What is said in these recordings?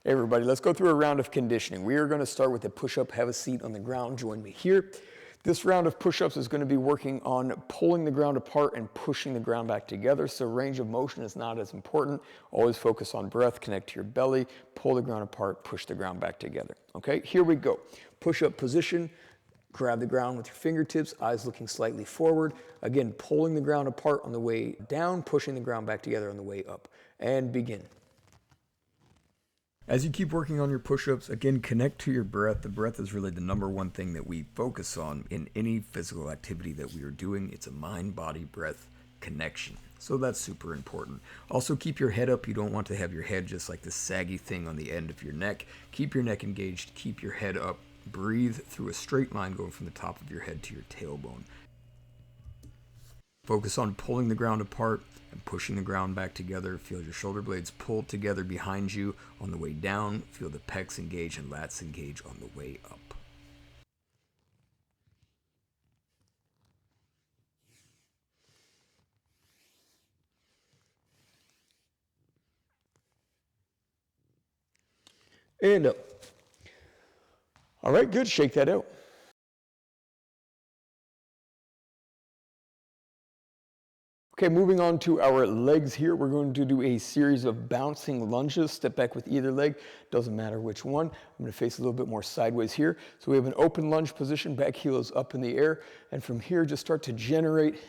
Hey everybody, let's go through a round of conditioning. We are going to start with a push-up. Have a seat on the ground. Join me here. This round of push-ups is going to be working on pulling the ground apart and pushing the ground back together. So range of motion is not as important. Always focus on breath, connect to your belly, pull the ground apart, push the ground back together. Okay, here we go. Push-up position. Grab the ground with your fingertips, eyes looking slightly forward. Again, pulling the ground apart on the way down, pushing the ground back together on the way up. And begin. As you keep working on your push-ups, again, connect to your breath. The breath is really the number one thing that we focus on in any physical activity that we are doing. It's a mind-body-breath connection. So that's super important. Also, keep your head up. You don't want to have your head just like this saggy thing on the end of your neck. Keep your neck engaged. Keep your head up. Breathe through a straight line going from the top of your head to your tailbone. Focus on pulling the ground apart and pushing the ground back together. Feel your shoulder blades pull together behind you on the way down. Feel the pecs engage and lats engage on the way up. And up. All right, good. Shake that out. Okay, moving on to our legs here. We're going to do a series of bouncing lunges. Step back with either leg, doesn't matter which one. I'm going to face a little bit more sideways here. So we have an open lunge position, back heel is up in the air. And from here, just start to generate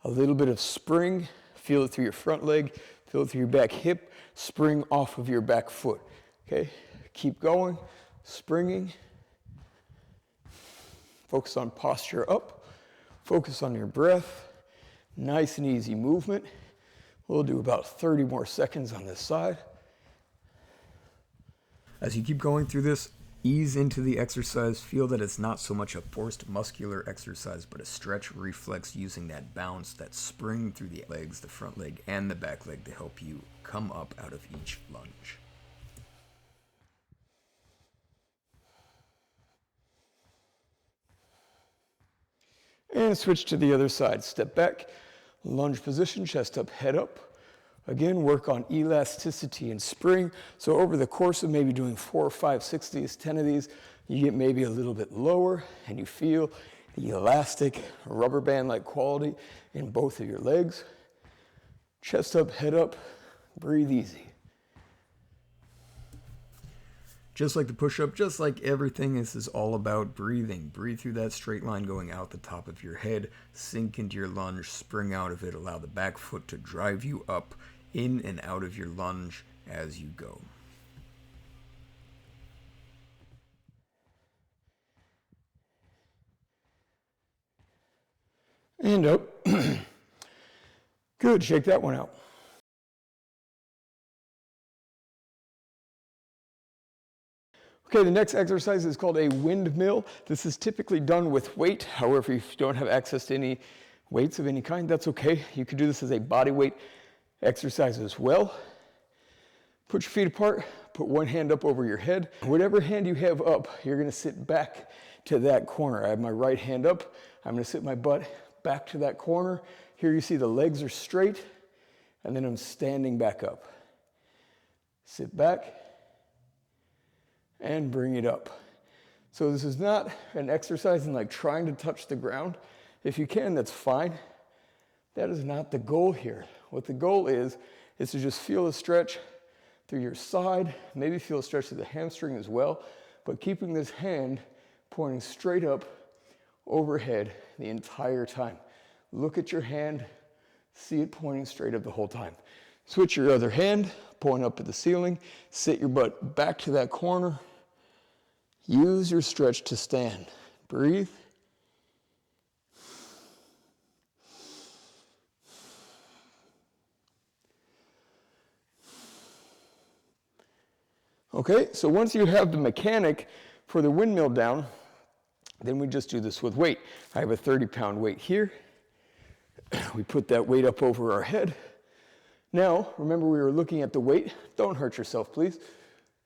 a little bit of spring. Feel it through your front leg, feel it through your back hip, spring off of your back foot. Okay, keep going, springing. Focus on posture up, focus on your breath. Nice and easy movement. We'll do about 30 more seconds on this side. As you keep going through this, ease into the exercise. Feel that it's not so much a forced muscular exercise, but a stretch reflex using that bounce, that spring through the legs, the front leg and the back leg to help you come up out of each lunge. And switch to the other side. Step back, lunge position, chest up, head up. Again, work on elasticity and spring. So over the course of maybe doing 4, 5, 6 of these, 10 of these, you get maybe a little bit lower and you feel the elastic rubber band-like quality in both of your legs. Chest up, head up, breathe easy. Just like the push-up, just like everything, this is all about breathing. Breathe through that straight line going out the top of your head. Sink into your lunge, spring out of it. Allow the back foot to drive you up, in and out of your lunge as you go. And up. Good, shake that one out. Okay, the next exercise is called a windmill. This is typically done with weight. However, if you don't have access to any weights of any kind, that's okay. You could do this as a body weight exercise as well. Put your feet apart, put one hand up over your head. Whatever hand you have up, you're gonna sit back to that corner. I have my right hand up. I'm gonna sit my butt back to that corner. Here you see the legs are straight, and then I'm standing back up. Sit back, and bring it up. So this is not an exercise in like trying to touch the ground. If you can, that's fine. That is not the goal here. What the goal is to just feel a stretch through your side, maybe feel a stretch through the hamstring as well, but keeping this hand pointing straight up overhead the entire time. Look at your hand, see it pointing straight up the whole time. Switch your other hand, point up at the ceiling, sit your butt back to that corner. Use your stretch to stand. Breathe. Okay, so once you have the mechanic for the windmill down, then we just do this with weight. I have a 30-pound weight here. We put that weight up over our head. Now, remember we were looking at the weight. Don't hurt yourself, please.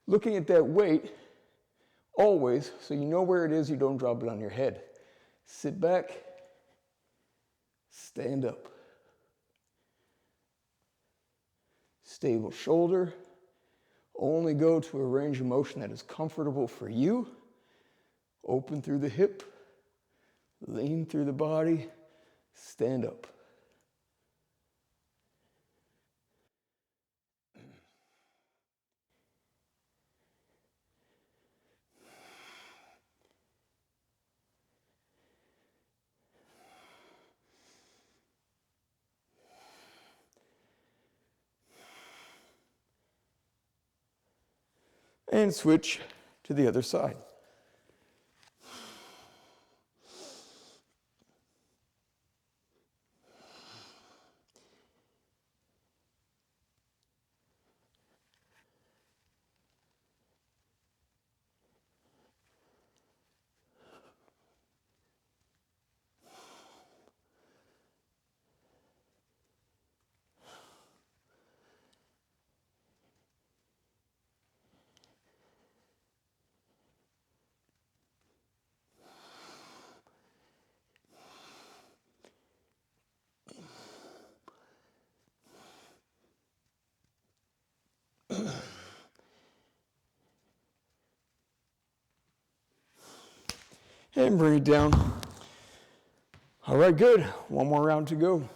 Looking at that weight, always, so you know where it is, you don't drop it on your head. Sit back, stand up. Stable shoulder, Only go to a range of motion that is comfortable for you. Open through the hip, lean through the body, stand up. And switch to the other side. And bring it down. All right, good. One more round to go.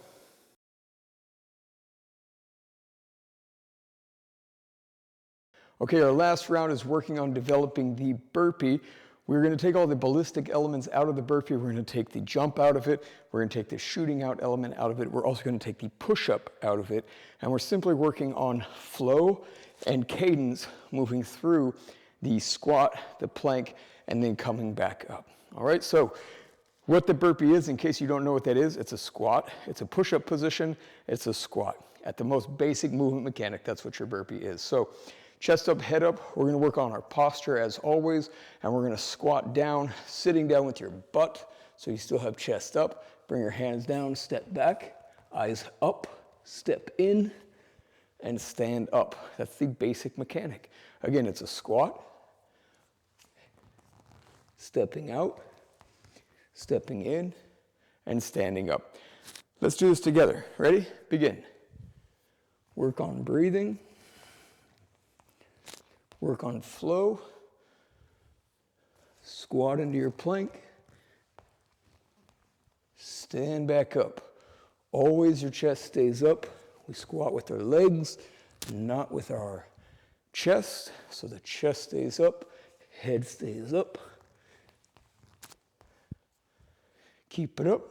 Okay, our last round is working on developing the burpee. We're going to take all the ballistic elements out of the burpee. We're going to take the jump out of it. We're going to take the shooting out element out of it. We're also going to take the push-up out of it. And we're simply working on flow and cadence moving through the squat, the plank, and then coming back up. All right, so what the burpee is, in case you don't know what that is, it's a squat. It's a push-up position. It's a squat. At the most basic movement mechanic, that's what your burpee is. So chest up, head up. We're going to work on our posture as always, and we're going to squat down, sitting down with your butt so you still have chest up. Bring your hands down, step back, eyes up, step in, and stand up. That's the basic mechanic. Again, it's a squat, stepping out, stepping in, and standing up. Let's do this together. Ready? Begin. Work on breathing. Work on flow. Squat into your plank. Stand back up. Always your chest stays up. We squat with our legs, not with our chest. So the chest stays up, head stays up. Keep it up.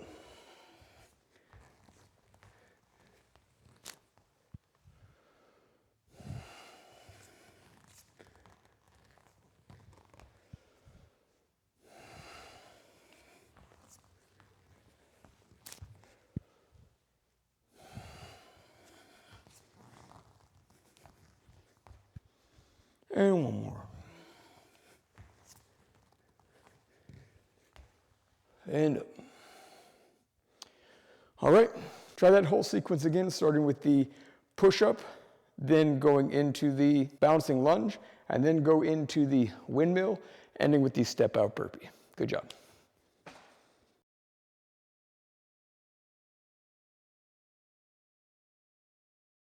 And one more. And up. All right, try that whole sequence again, starting with the push-up, then going into the bouncing lunge, and then go into the windmill, ending with the step-out burpee. Good job.